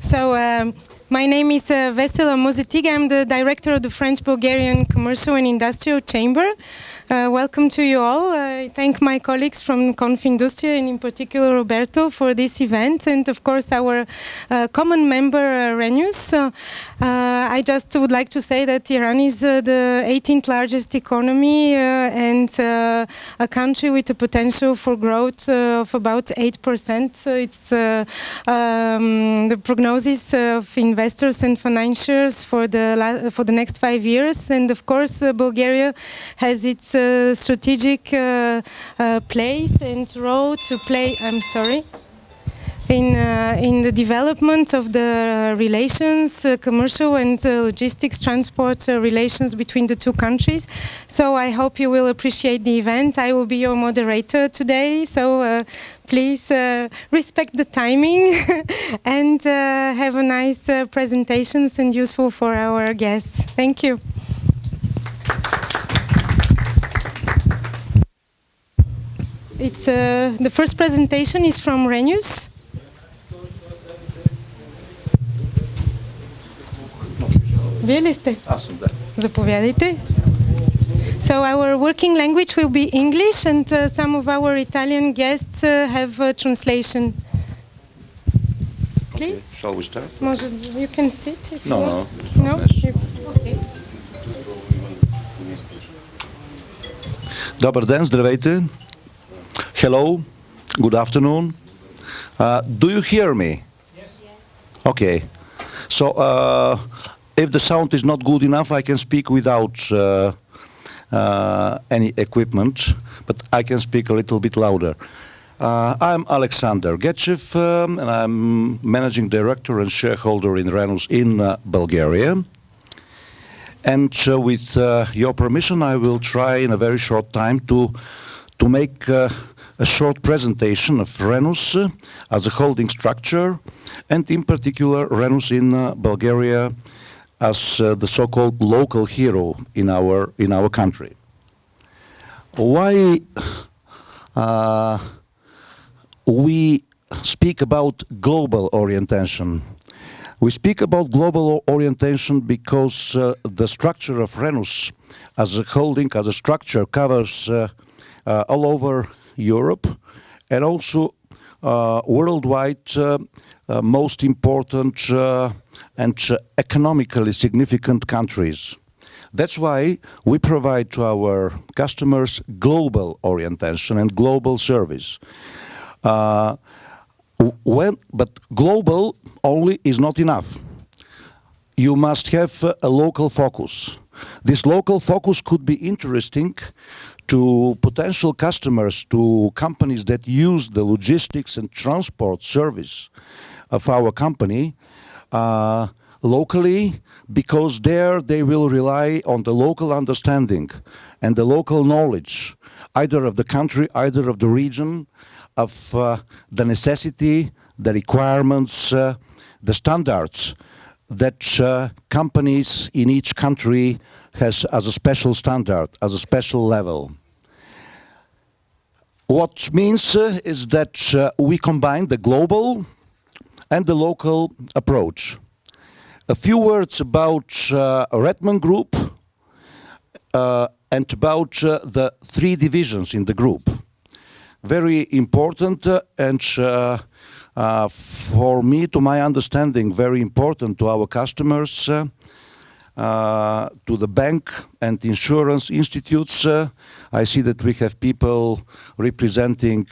So my name is Vesela Mozetig. I'm the director of the French-Bulgarian Commercial and Industrial Chamber. Welcome to you all. I thank my colleagues from Confindustria and in particular Roberto for this event, and of course our common member Renus. I just would like to say that Iran is the 18th largest economy and a country with a potential for growth of about 8%. It's the prognosis of investors and financiers for the next 5 years, and of course Bulgaria has its strategic place and role to play. In the development of the relations, commercial and logistics transport relations between the two countries. So I hope you will appreciate the event. I will be your moderator today, so please respect the timing and have a nice presentations and useful for our guests. Thank you. It's the first presentation is from Renus. Вие ли сте? Аз съм, да. Заповядайте. So our working language will be English, and some of our Italian guests have translation. Please? Okay. Shall we start? You can sit if you No, want. it's not necessary. Okay. Добър ден, здравейте. Hello, good afternoon. Do you hear me? Yes. Okay. So, if the sound is not good enough, I can speak without any equipment, but I can speak a little bit louder. I'm Alexander Getchev, and I'm managing director and shareholder in Renus in Bulgaria. And with your permission, I will try in a very short time to make a short presentation of Renus as a holding structure, and in particular Renus in Bulgaria as the so-called local hero in our country. Why we speak about global orientation? We speak about global orientation because the structure of Renus as a holding, as a structure, covers all over Europe and also worldwide most important and economically significant countries. That's why we provide to our customers global orientation and global service. But global only is not enough. You must have a local focus. This local focus could be interesting to potential customers, to companies that use the logistics and transport service of our company locally, because there they will rely on the local understanding and the local knowledge, either of the country, either of the region, of the necessity, the requirements, the standards that companies in each country has as a special standard, as a special level. What means is that we combine the global and the local approach. A few words about Redman Group and about the three divisions in the group. Very important and for me, to my understanding, very important to our customers, to the bank and insurance institutes. I see that we have people representing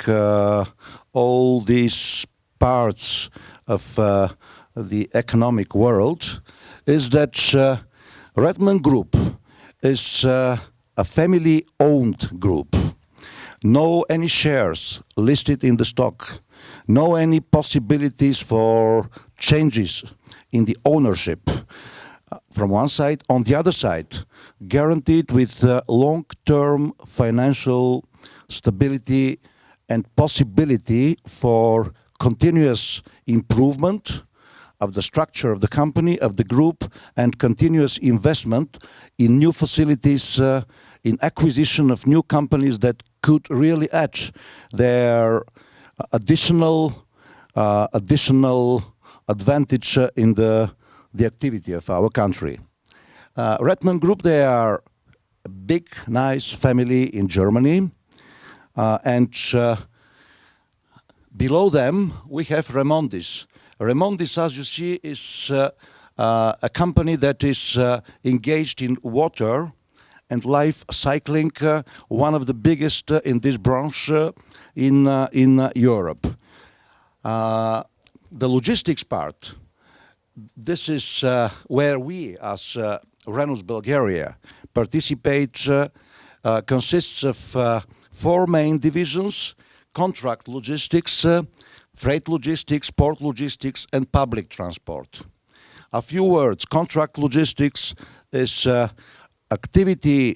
all these parts of the economic world, is that Redman Group is a family-owned group. No any shares listed in the stock. No any possibilities for changes in the ownership. From one side, on the other side, guaranteed with long-term financial stability and possibility for continuous improvement of the structure of the company, of the group, and continuous investment in new facilities, in acquisition of new companies that could really add their additional advantage in the activity of our country. Redman Group, they are a big, nice family in Germany, and below them we have Remondis. Remondis, as you see, is a company that is engaged in water and life cycling, one of the biggest in this branch in Europe. The logistics part, this is where we as Renus Bulgaria participate, consists of 4 main divisions: contract logistics, freight logistics, port logistics, and public transport. A few words. Contract logistics is activity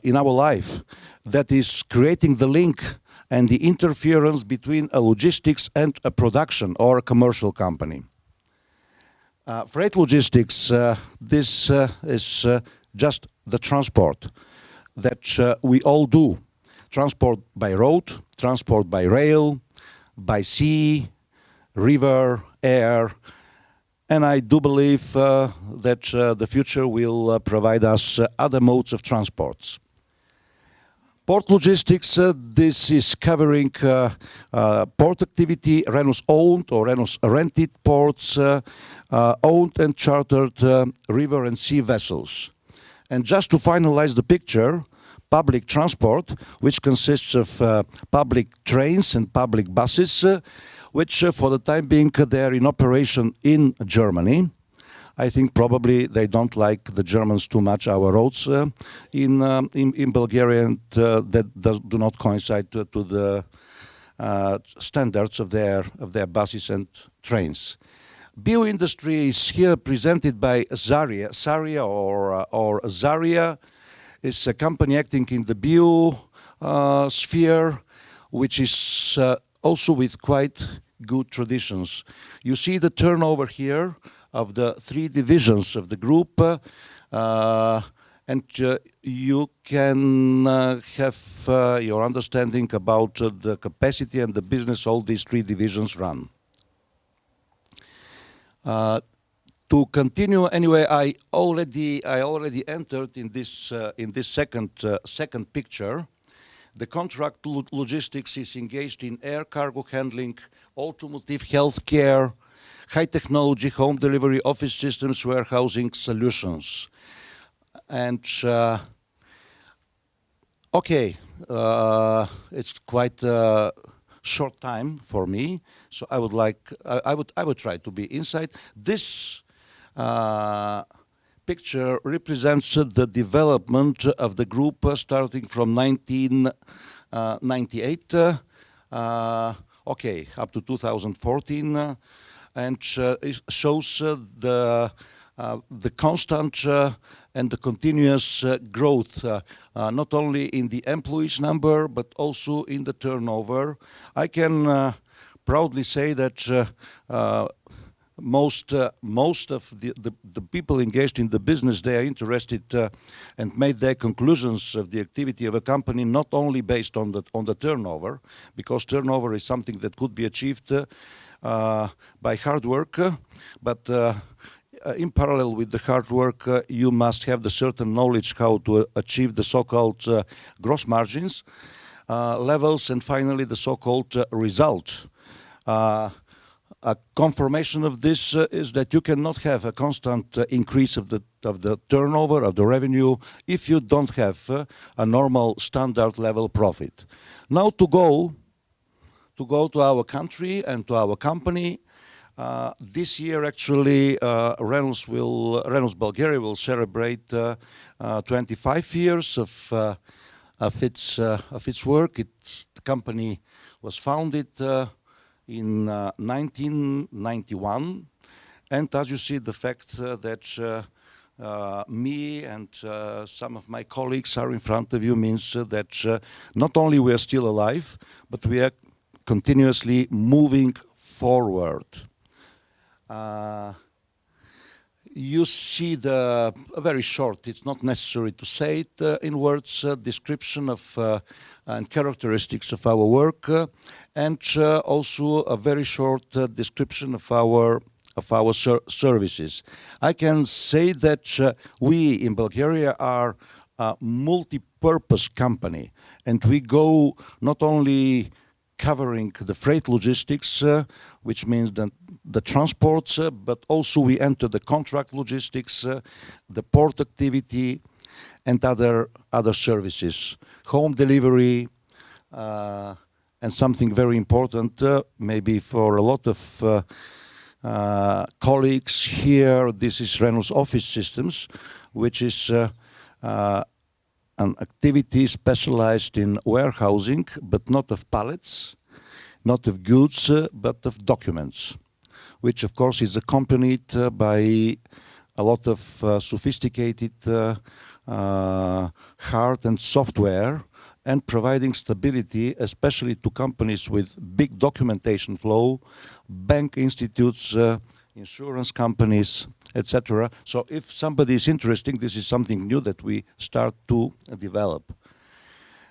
in our life that is creating the link and the interference between a logistics and a production or a commercial company. Freight logistics, this is just the transport that we all do. Transport by road, transport by rail, by sea, river, air, and I do believe that the future will provide us other modes of transports. Port logistics, this is covering port activity, Renus owned or Renus rented ports, owned and chartered river and sea vessels. And just to finalize the picture, public transport, which consists of public trains and public buses, which for the time being they are in operation in Germany. I think probably they don't like the Germans too much, our roads in Bulgaria, and that do not coincide to the standards of their buses and trains. Bioindustry is here presented by Zaria. Zaria or Zaria is a company acting in the bio sphere, which is also with quite good traditions. You see the turnover here of the 3 divisions of the group, and you can have your understanding about the capacity and the business all these 3 divisions run. To continue, anyway, I already entered in this second picture. The contract logistics is engaged in air cargo handling, automotive, healthcare, high technology, home delivery, office systems, warehousing solutions. And okay, it's quite a short time for me, so I would try to be inside. This picture represents the development of the group starting from 1998, okay, up to 2014, and it shows the constant and the continuous growth, not only in the employees number, but also in the turnover. I can proudly say that most of the people engaged in the business, they are interested and made their conclusions of the activity of a company not only based on the turnover, because turnover is something that could be achieved by hard work, but in parallel with the hard work, you must have the certain knowledge how to achieve the so-called gross margins levels, and finally the so-called result. A confirmation of this is that you cannot have a constant increase of the turnover, of the revenue, if you don't have a normal standard level profit. Now to go to our country and to our company, this year actually Renus Bulgaria will celebrate 25 years of its work. The company was founded in 1991, and as you see, the fact that me and some of my colleagues are in front of you means that not only we are still alive, but we are continuously moving forward. You see a very short, it's not necessary to say it in words, description of and characteristics of our work, and also a very short description of our of our services. I can say that we in Bulgaria are a multi-purpose company, and we go not only covering the freight logistics, which means the transports, but also we enter the contract logistics, the port activity, and other services, home delivery, and something very important, maybe for a lot of colleagues here, this is Renault's Office Systems, which is an activity specialized in warehousing, but not of pallets, not of goods, but of documents, which of course is accompanied by a lot of sophisticated hard and software, and providing stability, especially to companies with big documentation flow, bank institutes, insurance companies, etc. So if somebody is interested, this is something new that we start to develop.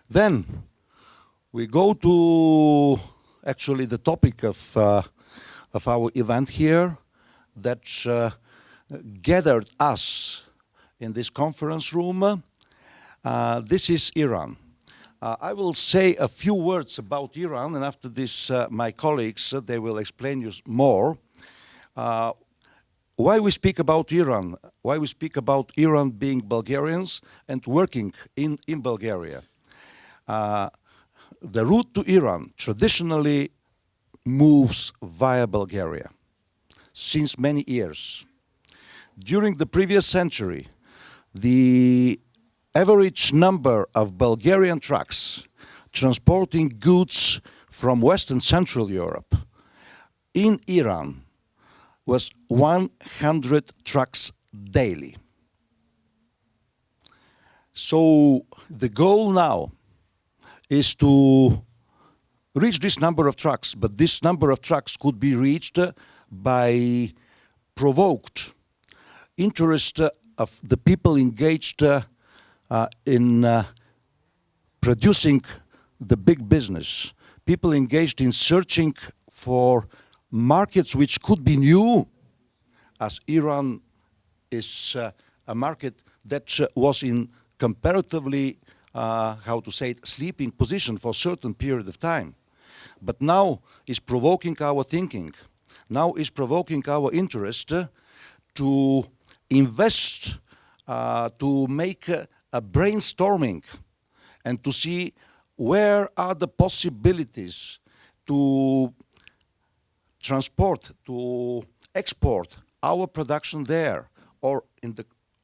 Then we go to actually the topic of our event here that gathered us in this conference room. This is Iran. I will say a few words about Iran, and after this my colleagues, they will explain you more. Why we speak about Iran? Why we speak about Iran being Bulgarians and working in Bulgaria? The route to Iran traditionally moves via Bulgaria since many years. During the previous century, the average number of Bulgarian trucks transporting goods from Western Central Europe in Iran was 100 trucks daily. So the goal now is to reach this number of trucks, but this number of trucks could be reached by provoked interest of the people engaged in producing the big business, people engaged in searching for markets which could be new, as Iran is a market that was in comparatively, how to say it, sleeping position for a certain period of time. But now is provoking our thinking, now is provoking our interest to invest, to make a brainstorming and to see where are the possibilities to transport, to export our production there, or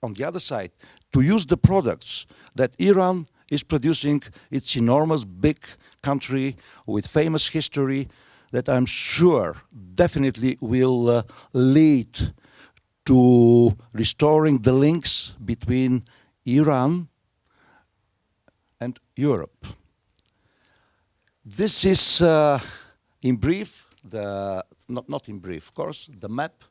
on the other side, to use the products that Iran is producing. It's enormous, big country with famous history that I'm sure definitely will lead to restoring the links between Iran and Europe. This is, in brief, not in brief, of course, the map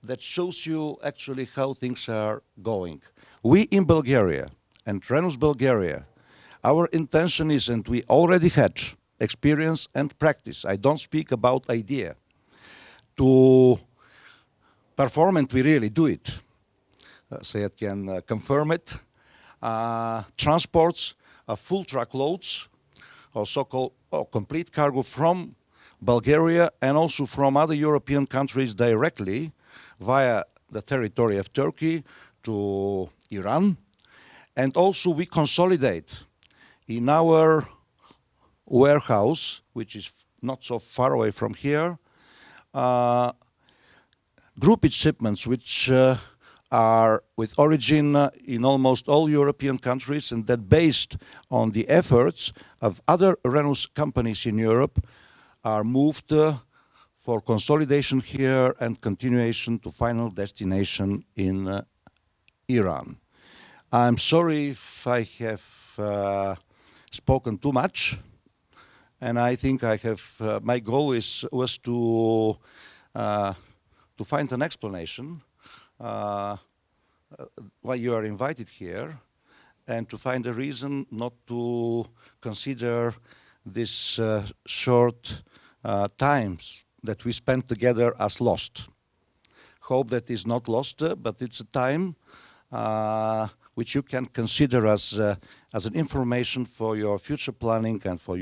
that shows you actually how things are going. We in Bulgaria and Renault Bulgaria, our intention is, and we already had experience and practice, I don't speak about idea, to perform, and we really do it. So I can confirm it. Transports full truckloads, or so-called complete cargo from Bulgaria and also from other European countries directly via the territory of Turkey to Iran. And also we consolidate in our warehouse, which is not so far away from here, groupage shipments which are with origin in almost all European countries, and that based on the efforts of other Renault companies in Europe are moved for consolidation here and continuation to final destination in Iran. I'm sorry if I have spoken too much, and I think I have. My goal was to find an explanation why you are invited here, and to find a reason not to consider this short times that we spent together as lost. hope that is not lost, but it's a time which you can consider as an information for your future planning and for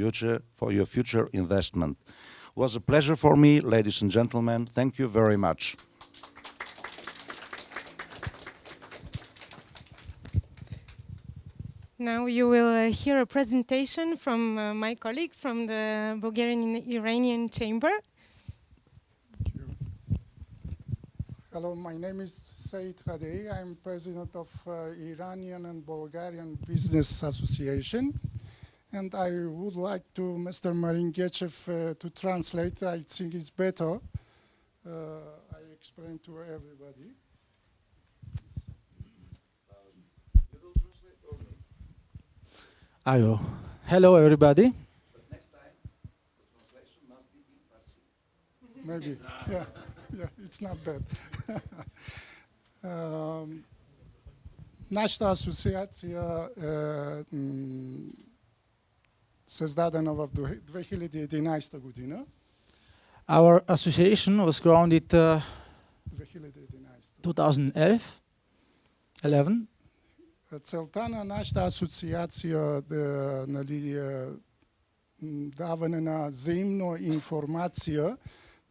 your future investment. It was a pleasure for me, ladies and gentlemen. Thank you very much. Now you will hear a presentation from my colleague from the Bulgarian-Iranian Chamber. Thank you. Hello, my name is Said Khadei. I'm president of Iranian and Bulgarian Business Association. And I would like to Mr. Maringechev to translate. I think it's better. I explain to everybody. Ayo. Hello, everybody. But next time, the translation must be in Farsi. Maybe, yeah, it's not bad. Нашата асоциация създадена в 2011 година. Our association was grounded 2011. Целта на нашата асоциация е даване на взаимно информация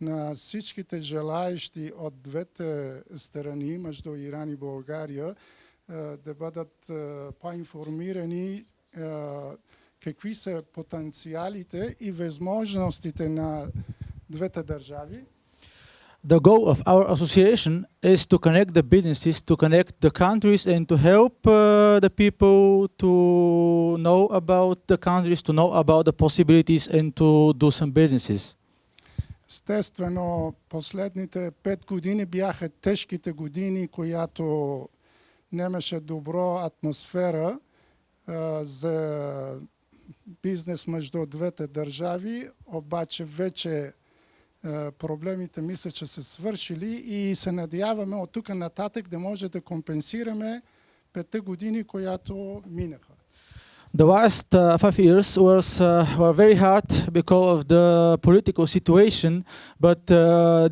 на всичките желаещи от двете страни, между Иран и България, да бъдат по-информирани какви са потенциалите и възможностите на двете държави. The goal of our association is to connect the businesses, to connect the countries, and to help the people to know about the countries, to know about the possibilities, and to do some businesses. Естествено, последните 5 години бяха тежките години, която нямаше добра атмосфера за бизнес между двете държави, обаче вече проблемите мисля, че са свършили и се надяваме от тук нататък да може да компенсираме 5 години, която минаха. The last 5 years were very hard because of the political situation, but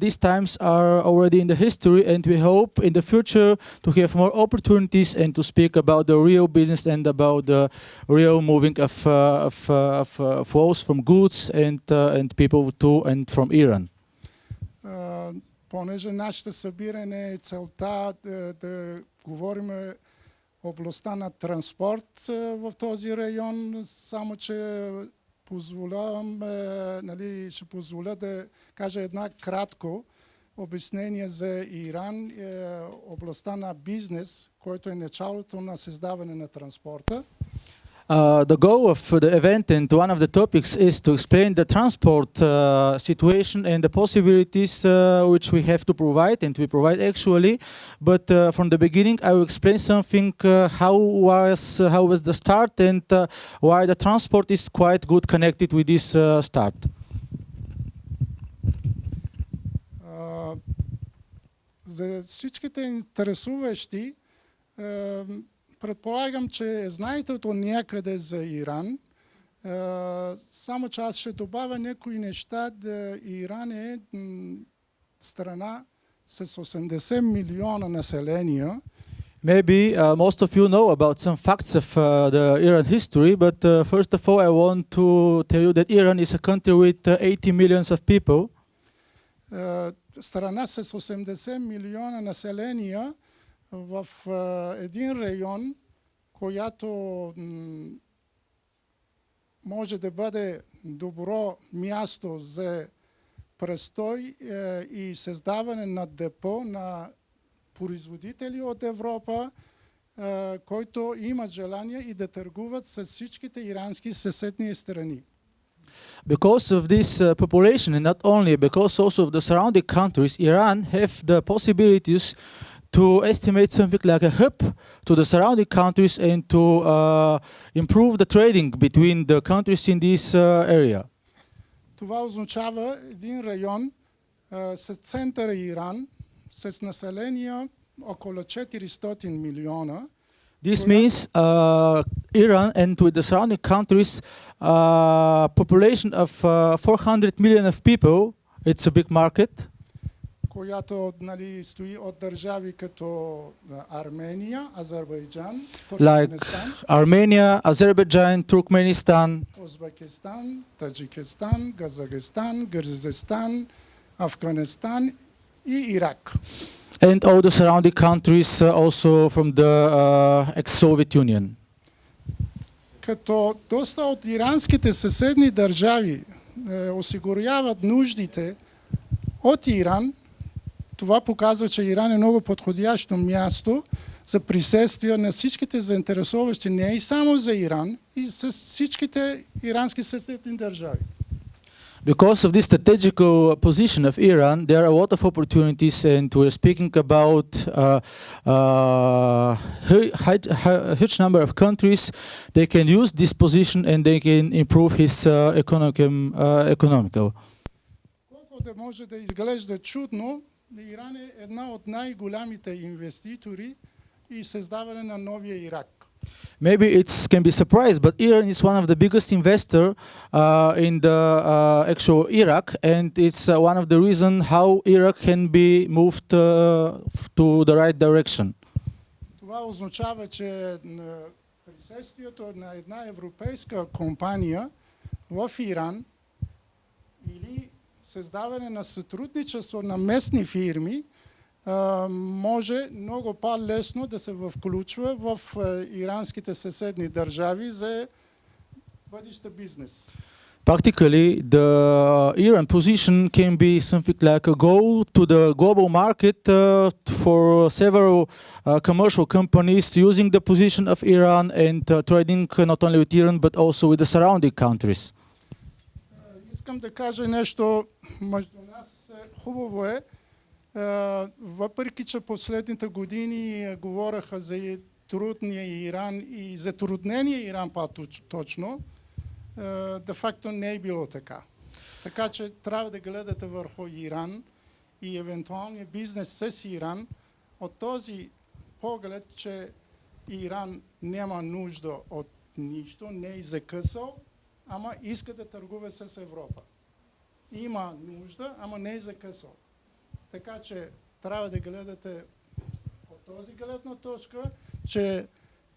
these times are already in the history, and we hope in the future to have more opportunities and to speak about the real business and about the real moving of flows from goods and people to and from Iran. Понеже нашето събиране е целта да говорим областта на транспорт в този район, само че ще позволя да кажа една кратко обяснение за Иран, областта на бизнес, който е началото на създаване на транспорта. The goal of the event and one of the topics is to explain the transport situation and the possibilities which we have to provide, and we provide actually. But from the beginning, I will explain something how was the start and why the transport is quite good connected with this start. За всичките интересуващи, предполагам, че знаете от някъде за Иран, само че аз ще добавя някои неща. Иран е страна с 80 милиона население. Maybe most of you know about some facts of the Iran history, but first of all I want to tell you that Iran is a country with 80 millions of people. Страна с 80 милиона население в един район, който може да бъде добро място за престой и създаване на депо на производители от Европа, които имат желание и да търгуват с всичките ирански съседни страни. Because of this population, and not only because also of the surrounding countries, Iran have the possibilities to estimate something like a hub to the surrounding countries and to improve the trading between the countries in this area. Това означава един район с центъра Иран, с население около 400 милиона. This means Iran and with the surrounding countries, population of 400 million of people. It's a big market. която стои от държави като Армения, Азербайджан, like Туркменистан, Armenia, Azerbaijan, Turkmenistan, Узбекистан, Таджикистан, Казахстан, Киргизстан, Афганистан и Ирак. and all the surrounding countries also from the ex-Soviet Union. Като доста от иранските съседни държави осигуряват нуждите от Иран, това показва, че Иран е много подходящо място за присъствие на всичките заинтересоващи, не и само за Иран, и с всичките ирански съседни държави. Because of this strategical position of Iran, there are a lot of opportunities, and we're speaking about a huge number of countries. They can use this position and they can improve his economical. Колко да може да изглежда чудно, Иран е една от най-голямите инвеститори и създаване на новия Ирак. Maybe it can be surprised, but Iran is one of the biggest investor in the actual Iraq, and it's one of the reasons how Iraq can be moved to the right direction. Това означава, че присъствието на една европейска компания в Иран или създаване на сътрудничество на местни фирми може много по-лесно да се включва в иранските съседни държави за бъдеща бизнес. Practically, the Iran position can be something like a go to the global market for several commercial companies using the position of Iran and trading not only with Iran but also with the surrounding countries. Искам да кажа нещо между нас. Хубаво е, въпреки че последните години говореха за трудния Иран и затруднения Иран по-точно, де-факто не е било така. Така че трябва да гледате върху Иран и евентуалния бизнес с Иран от този поглед, че Иран няма нужда от нищо, не е закъсал, ама иска да търгува с Европа. Има нужда, ама не е закъсал. Така че трябва да гледате от този гледна точка, че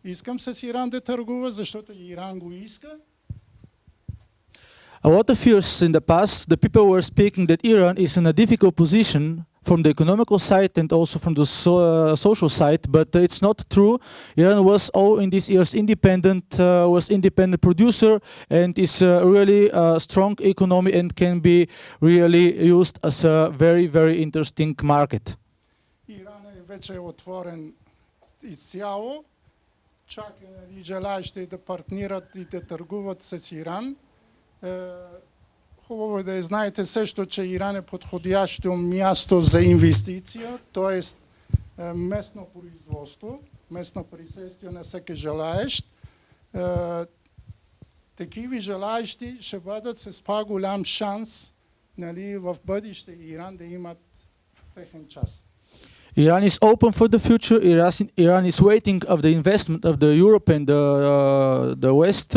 искам с Иран да търгува, защото Иран го иска. A lot of years in the past, the people were speaking that Iran is in a difficult position from the economical side and also from the social side, but it's not true. Iran was all in these years independent, was independent producer, and is really a strong economy and can be really used as a very, very interesting market. Иран е вече отворен изцяло, чака желаещи да партнират и да търгуват с Иран. Хубаво е да знаете също, че Иран е подходящо място за инвестиция, т.е. местно производство, местно присъствие на всеки желаещ. Такива желаещи ще бъдат с по-голям шанс в бъдеще Иран да имат техен част. Iran is open for the future. Iran is waiting of the investment of the Europe and the West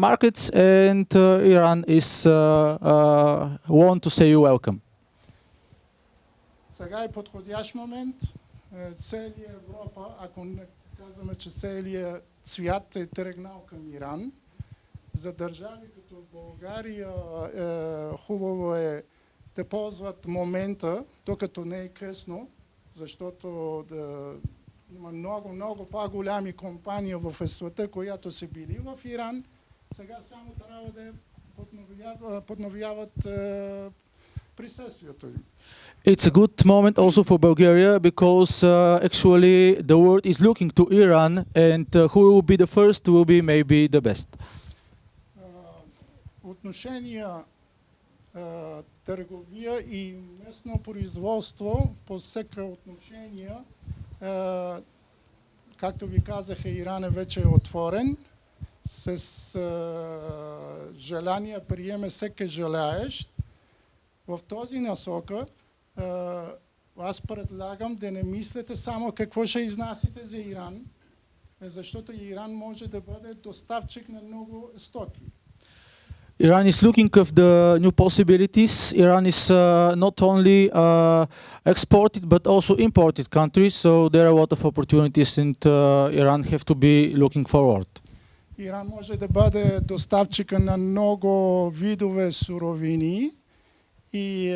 markets, and Iran is want to say you welcome. Сега е подходящ момент. Целия Европа, ако не казваме, че целият свят е тръгнал към Иран, за държави като България хубаво е да ползват момента, докато не е късно, защото има много по-голями компании в света, които са били в Иран. Сега само трябва да подновяват присъствието им. It's a good moment also for Bulgaria because actually the world is looking to Iran, and who will be the first will be maybe the best. Отношения търговия и местно производство по всяка отношение, както ви казах, Иран е вече отворен, с желание приеме всеки желаещ. В този насока аз предлагам да не мислите само какво ще изнасите за Иран, защото Иран може да бъде доставчик на много стоки. Iran is looking of the new possibilities. Iran is not only exported but also imported country, so there are a lot of opportunities, and Iran have to be looking forward. Иран може да бъде доставчика на много видове суровини и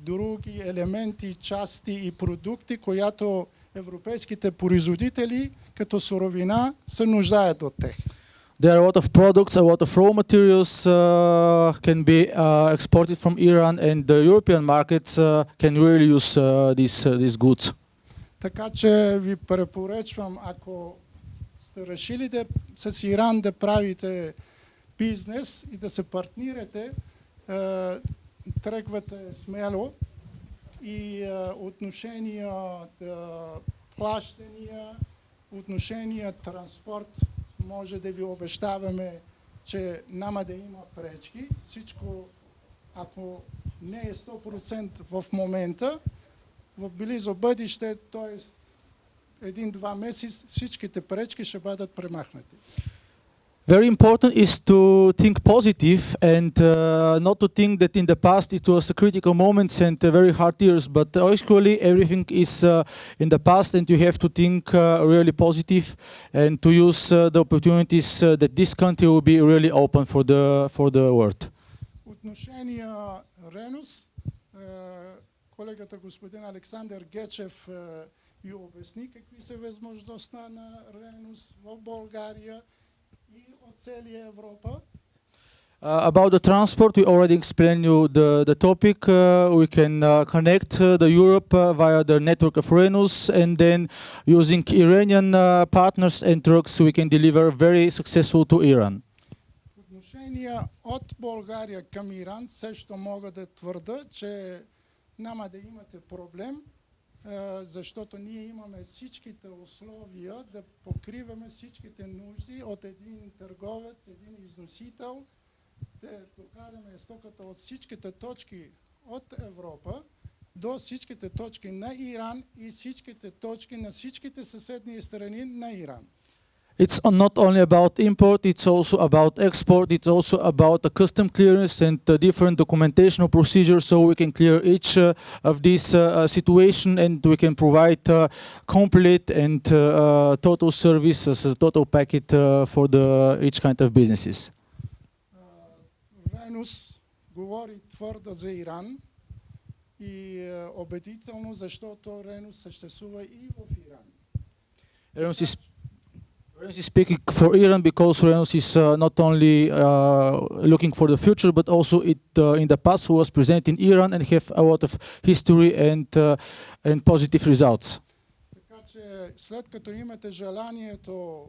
други елементи, части и продукти, които европейските производители като суровина се нуждаят от тях. There are a lot of products, a lot of raw materials can be exported from Iran, and the European markets can really use these goods. Така че ви препоръчвам, ако сте решили да с Иран да правите бизнес и да се партнирате, тръгвате смело и отношения плащания, отношения транспорт, може да ви обещаваме, че няма да има пречки. Всичко, ако не е 100% в момента, в близо бъдеще, т.е. 1-2 месеца, всичките пречки ще бъдат премахнати. Very important is to think positive and not to think that in the past it was a critical moments and very hard years, but actually everything is in the past, and you have to think really positive and to use the opportunities that this country will be really open for the world. Отношения Ренус, колегата господин Александър Гечев ви обясни какви са възможности на Ренус в България и от целия Европа. About the transport, we already explained you the topic. We can connect the Europe via the network of Renus, and then using Iranian partners and trucks, we can deliver very successful to Iran. Отношения от България към Иран също мога да твърда, че няма да имате проблем, защото ние имаме всичките условия да покриваме всичките нужди от един търговец, един износител, да докараме стоката от всичките точки от Европа до всичките точки на Иран и всичките точки на всичките съседни страни на Иран. It's not only about import, it's also about export, it's also about the custom clearance and different documentational procedures, so we can clear each of these situation, and we can provide complete and total service as a total packet for each kind of businesses. Ренус говори твърдо за Иран и убедително, защото Ренус съществува и в Иран. Renus is speaking for Iran because Renus is not only looking for the future, but also in the past was present in Iran and have a lot of history and positive results. Така че след като имате желанието,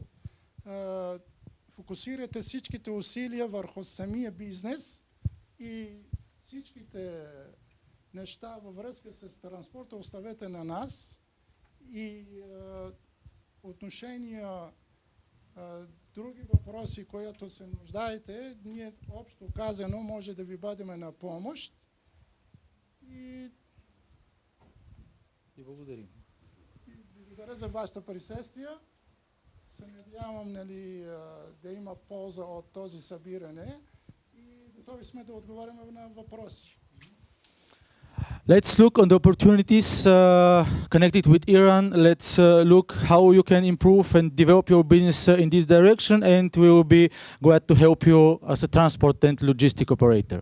фокусирате всичките усилия върху самия бизнес и всичките неща във връзка с транспорта оставете на нас и отношения други въпроси, които се нуждаете, ние общо казано може да ви бъдем на помощ. И благодарим. Благодаря за вашето присъствие. Се надявам да има полза от този събиране и готови сме да отговаряме на въпроси. Let's look on the opportunities connected with Iran. Let's look how you can improve and develop your business in this direction, and we will be glad to help you as a transport and logistic operator.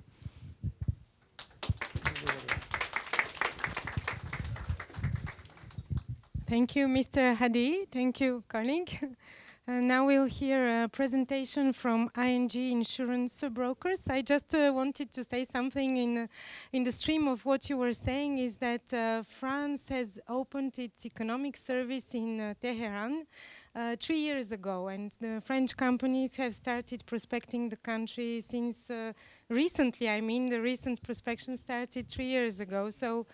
Thank you, Mr. Hadi. Thank you, colleague. Now we'll hear a presentation from ING Insurance Brokers. I just wanted to say something in the stream of what you were saying, is that France has opened its economic service in Tehran 3 years ago, and the French companies have started prospecting the country since recently. I mean, the recent prospection started 3 years ago. So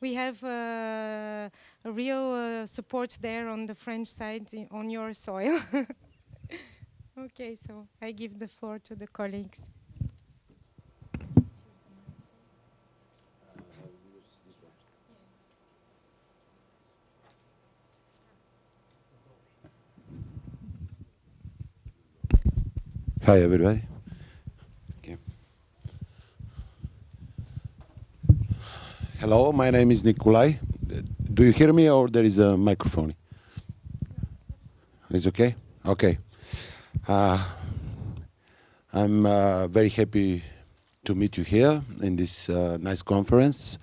we have a real support there on the French side, on your soil. Okay, so I give the floor to the colleagues. Hi, everybody. Okay. Hello, my name is Nikolai. Do you hear me or there is a microphone? Is okay? Okay. I'm very happy to meet you here in this nice conference.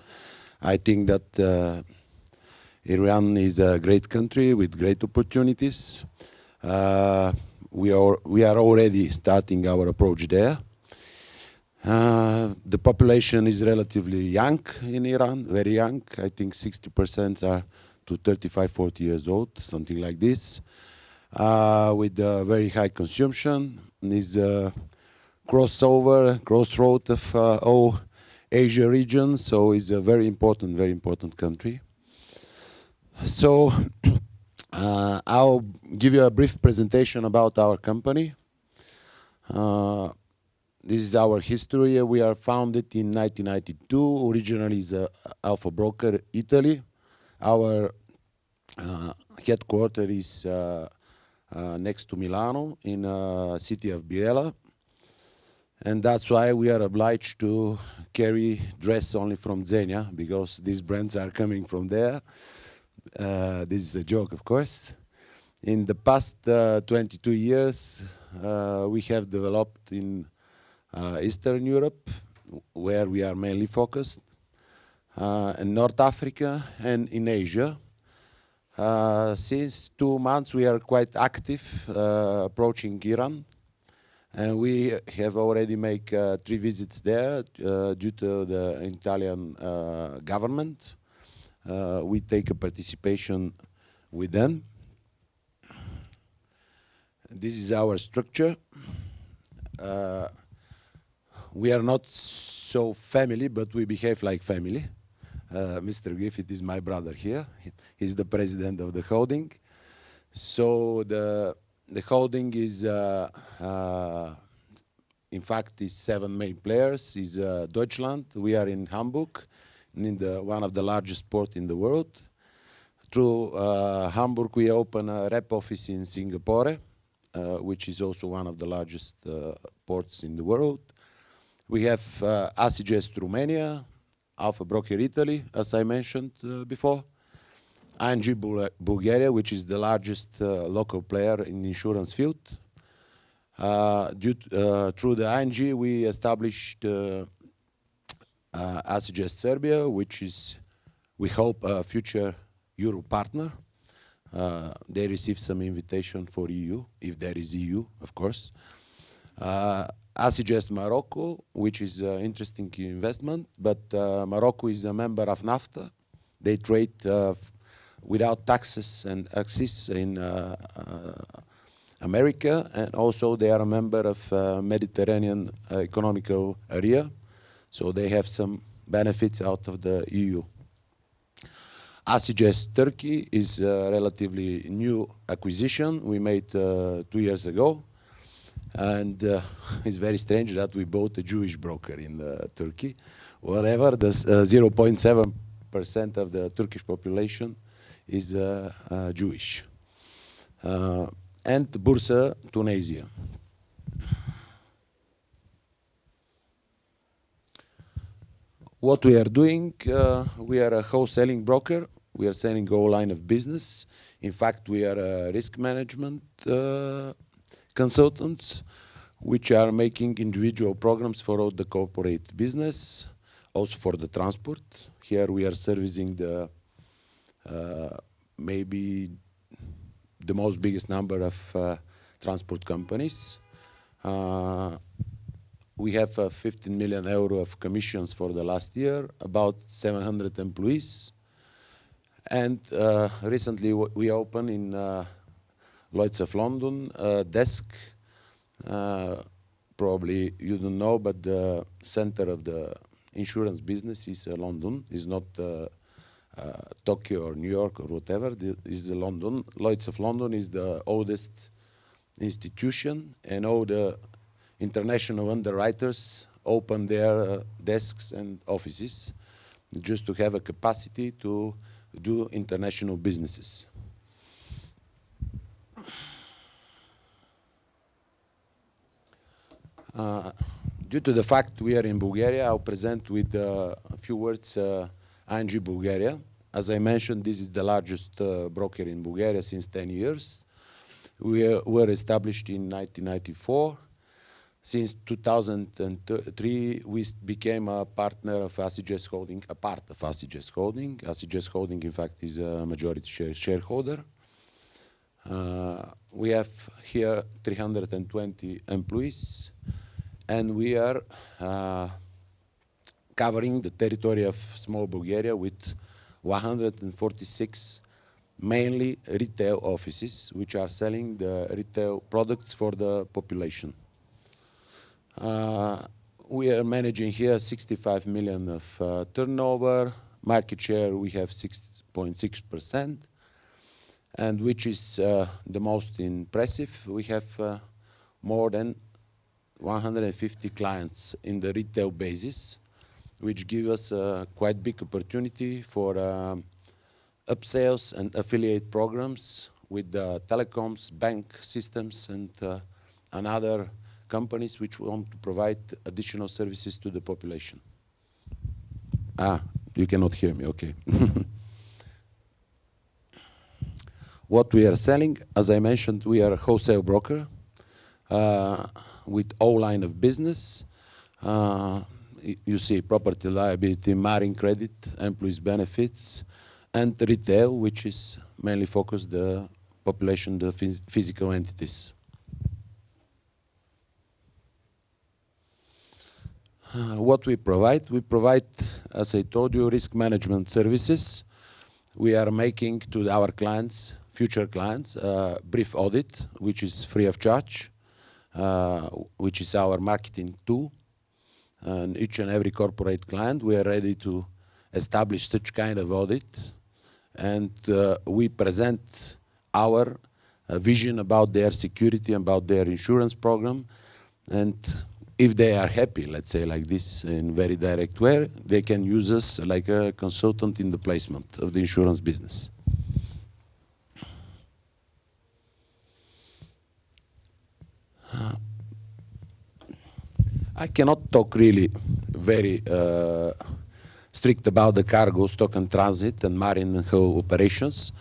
I think that Iran is a great country with great opportunities. We are already starting our approach there. The population is relatively young in Iran, very young. I think 60% are to 35, 40 years old, something like this. With very high consumption, is crossroad of all Asia region, so it's a very important country. So I'll give you a brief presentation about our company. This is our history. We are founded in 1992. Originally is Alpha Broker, Italy. Our headquarters is next to Milano in city of Biella. And that's why we are obliged to carry dress only from Zegna, because these brands are coming from there. This is a joke, of course. In the past 22 years, we have developed in Eastern Europe, where we are mainly focused, in North Africa and in Asia. Since 2 months, we are quite active approaching Iran. And we have already made 3 visits there due to the Italian government. We take a participation with them. This is our structure. We are not so family, but we behave like family. Mr. Griffith is my brother here. He's the president of the holding. So the holding is, in fact, is 7 main players. Is Deutschland. We are in Hamburg, in one of the largest ports in the world. Through Hamburg, we open a rep office in Singapore, which is also one of the largest ports in the world. We have ACGest Romania, Alpha Broker Italy, as I mentioned before. ING Bulgaria, which is the largest local player in the insurance field. Through the ING, we established ACGest Serbia, which is, we hope, a future Euro partner. They received some invitation for EU, if there is EU, of course. ACGest Morocco, which is an interesting investment, but Morocco is a member of NAFTA. They trade without taxes and access in America, and also they are a member of Mediterranean economical area, so they have some benefits out of the EU. ACGest Turkey is a relatively new acquisition we made 2 years ago. And it's very strange that we bought a Jewish broker in Turkey. Whatever, the 0.7% of the Turkish population is Jewish. And Bursa, Tunisia. What we are doing, we are a wholesaling broker. We are selling all line of business. In fact, we are a risk management consultants, which are making individual programs for all the corporate business, also for the transport. Here we are servicing the maybe the most biggest number of transport companies. We have 15 million euro of commissions for the last year, about 700 employees. And recently we opened in Lloyd's of London desk. Probably you don't know, but the center of the insurance business is London. It's not Tokyo or New York or whatever. It's London. Lloyd's of London is the oldest institution, and all the international underwriters open their desks and offices just to have a capacity to do international businesses. Due to the fact we are in Bulgaria, I'll present with a few words ING Bulgaria. As I mentioned, this is the largest broker in Bulgaria since 10 years. We were established in 1994. Since 2003, we became a partner of ACGS Holding, a part of ACGS Holding. ACGS Holding, in fact, is a majority shareholder. We have here 320 employees, and we are covering the territory of small Bulgaria with 146 mainly retail offices, which are selling the retail products for the population. We are managing here 65 million of turnover. Market share, we have 6.6%. And which is the most impressive, we have more than 150 clients in the retail basis, which give us a quite big opportunity for upsales and affiliate programs with telecoms, bank systems, and other companies which want to provide additional services to the population. You cannot hear me, okay. What we are selling, as I mentioned, we are a wholesale broker with all line of business. You see property, liability, marine credit, employees benefits, and retail, which is mainly focused the population, the physical entities. What we provide, as I told you, risk management services. We are making to our clients, future clients, brief audit, which is free of charge, which is our marketing tool. And each and every corporate client, we are ready to establish such kind of audit. And we present our vision about their security, about their insurance program. And if they are happy, let's say like this, in very direct way, they can use us like a consultant in the placement of the insurance business. I cannot talk really very strict about the cargo, stock and transit, and marine and hull operations,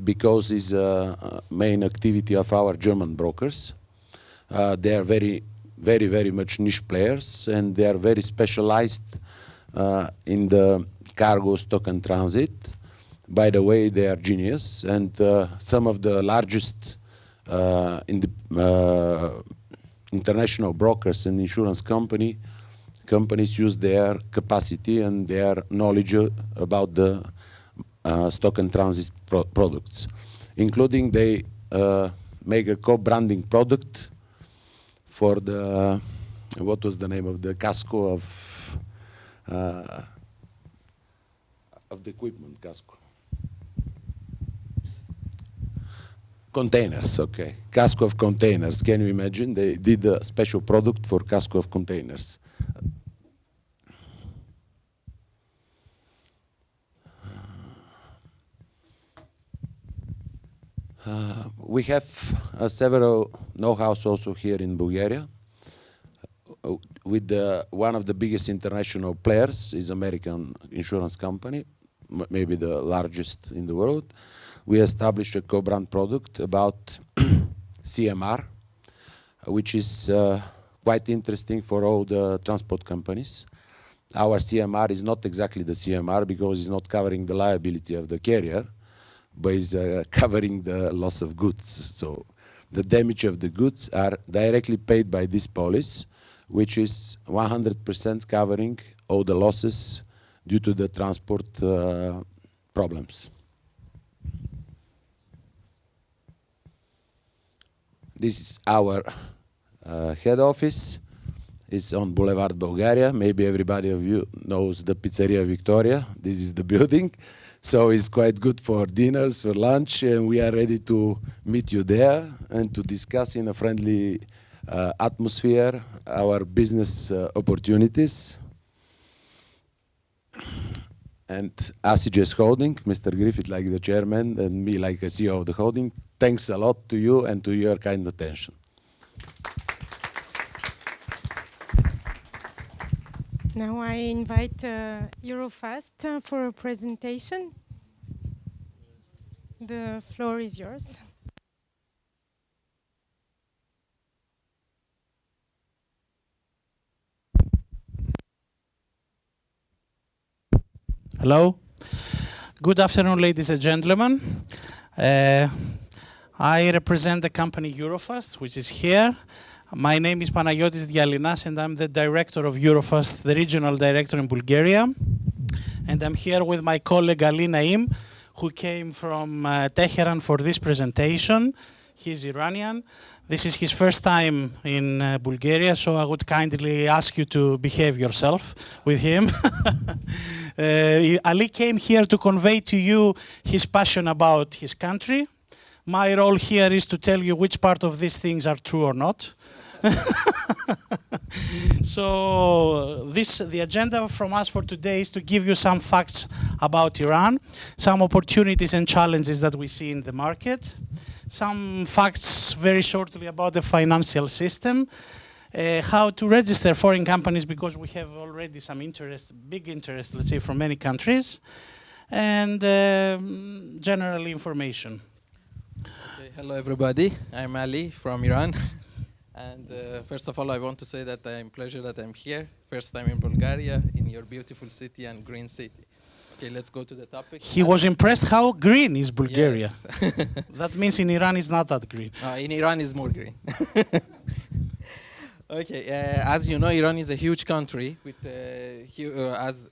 because it's a main activity of our German brokers. They are very much niche players, and they are very specialized in the cargo, stock and transit. By the way, they are genius, and some of the largest international brokers and insurance companies use their capacity and their knowledge about the stock and transit products, including they make a co-branding product for the, what was the name of the casco of the equipment casco? Containers, okay. Casco of containers. Can you imagine? They did a special product for casco of containers. We have several know-hows also here in Bulgaria. With one of the biggest international players is American insurance company, maybe the largest in the world. We established a co-brand product about CMR, which is quite interesting for all the transport companies. Our CMR is not exactly the CMR because it's not covering the liability of the carrier, but it's covering the loss of goods. So the damage of the goods are directly paid by this policy, which is 100% covering all the losses due to the transport problems. This is our head office. It's on Boulevard Bulgaria. Maybe everybody of you knows the Pizzeria Victoria. This is the building. So it's quite good for dinners, for lunch, and we are ready to meet you there and to discuss in a friendly atmosphere our business opportunities. And ACGS Holding, Mr. Griffith like the chairman and me like a CEO of the holding, thanks a lot to you and to your kind attention. Now I invite Eurofast for a presentation. The floor is yours. Hello. Good afternoon, ladies and gentlemen. I represent the company Eurofast, which is here. My name is Panagiotis Dialinas, and I'm the director of Eurofast, the regional director in Bulgaria. And I'm here with my colleague Ali Naim, who came from Tehran for this presentation. He's Iranian. This is his first time in Bulgaria, so I would kindly ask you to behave yourself with him. Ali came here to convey to you his passion about his country. My role here is to tell you which part of these things are true or not. So the agenda from us for today is to give you some facts about Iran, some opportunities and challenges that we see in the market, some facts very shortly about the financial system, how to register foreign companies, because we have already some interest, big interest, let's say, from many countries, and general information. Okay, hello everybody, I'm Ali from Iran. And first of all, I want to say that I'm pleasure that I'm here, first time in Bulgaria, in your beautiful city and green city. Okay, let's go to the topic. He was impressed how green is Bulgaria. Yes. That means in Iran it's not that green. In Iran is more green. Okay, as you know, Iran is a huge country with, as